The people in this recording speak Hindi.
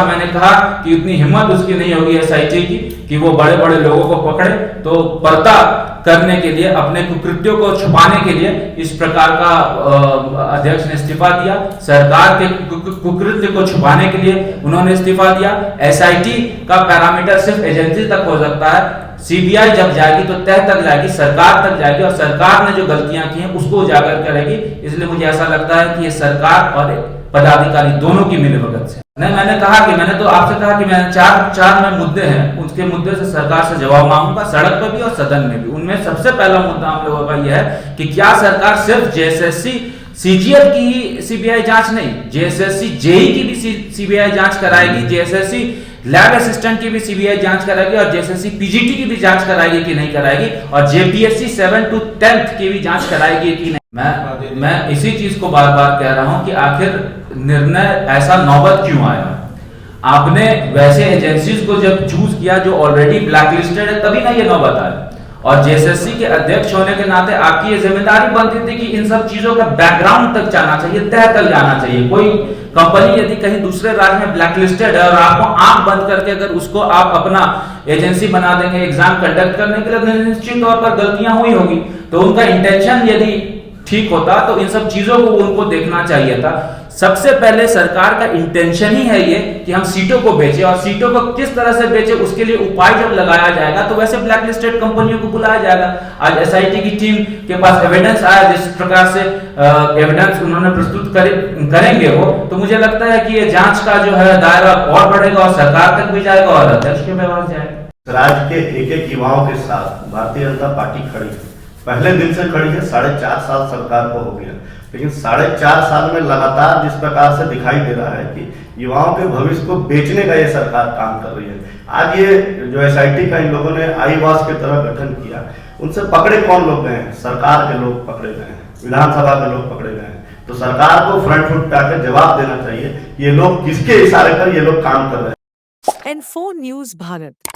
मैंने कहा कि उतनी हिम्मत उसकी नहीं होगी एसआईटी की कि वो बड़े बड़े लोगों को पकड़े, तो पर्दा करने के लिए, अपने कुकृत्यों को छुपाने के लिए इस प्रकार का अध्यक्ष ने इस्तीफा दिया। सरकार के कुकृत्य को छुपाने के लिए उन्होंने इस्तीफा दिया। एसआईटी का पैरामीटर सिर्फ एजेंसी तक हो सकता है, सीबीआई जब जाएगी तो तह तक जाएगी, सरकार तक जाएगी, और सरकार ने जो गलतियां की हैं उसको उजागर करेगी। इसलिए मुझे ऐसा लगता है कि ये सरकार और पदाधिकारी दोनों की मिलीभगत से। मैंने तो आपसे कहा कि मैंने चार में मुद्दे हैं, उसके मुद्दे से सरकार से जवाब मांगूंगा, सड़क पर भी और सदन में भी। उनमें सबसे पहला मुद्दा हम लोगों का यह है कि क्या सरकार सिर्फ जेएसएससी सीजीएल की ही सीबीआई जांच नहीं, जेएसएससी जेई की भी सीबीआई जांच कराएगी, जेएसएससी लैब असिस्टेंट की भी सीबीआई जांच कराएगी, और जेएसएससी पीजीटी की भी जांच कराएगी कि नहीं कराएगी, और जेपीएससी 7 to 10th की भी जांच कराएगी कि नहीं। मैं इसी चीज को बार बार कह रहा हूं कि आखिर निर्णय ऐसा नौबत क्यों आया। आपने वैसे एजेंसीज को जब चूज किया जो ऑलरेडी ब्लैकलिस्टेड है, तभी ना ये नौबत आया। और जेएसएससी के अध्यक्ष होने के नाते आपकी ये जिम्मेदारी बनती थी कि इन सब चीजों का बैकग्राउंड तक जाना चाहिए, तह तक जाना चाहिए। कोई कंपनी यदि कहीं दूसरे राज्य में ब्लैकलिस्टेड है और आपको आंख बंद करके अगर उसको आप अपना एजेंसी बना देंगे एग्जाम कंडक्ट करने के लिए, निश्चित तौर पर गलतियां हुई होगी। तो उनका इंटेंशन यदि ठीक होता तो इन सब चीजों को उनको देखना चाहिए था। सबसे पहले सरकार का इंटेंशन ही है ये कि हम सीटों को बेचें, और सीटों को किस तरह से बेचें उसके लिए उपाय जब लगाया जाएगा तो वैसे ब्लैकलिस्टेड कंपनियों को बुलाया जाएगा। आज एसआईटी की टीम के पास एविडेंस आया, जिस प्रकार से एविडेंस उन्होंने प्रस्तुत करेंगे वो, तो मुझे लगता है कि ये जांच का जो है दायरा और बढ़ेगा और सरकार तक भी जाएगा और अध्यक्ष के व्यवहार जाएगा। राज्य के एक एक युवाओं के साथ भारतीय जनता पार्टी खड़ी है, पहले दिन से खड़ी है। 4.5 साल सरकार को हो गया, लेकिन 4.5 साल में लगातार जिस प्रकार से दिखाई दे रहा है कि युवाओं के भविष्य को बेचने का ये सरकार काम कर रही है। आज ये जो एसआईटी का इन लोगों ने आईवास की तरह गठन किया, उनसे पकड़े कौन लोग गए हैं? सरकार के लोग पकड़े गए हैं, विधानसभा के लोग पकड़े गए हैं। तो सरकार को फ्रंट फुट पे आकर जवाब देना चाहिए, ये लोग किसके इशारे पर ये लोग काम कर रहे हैं। N4 news Bharat.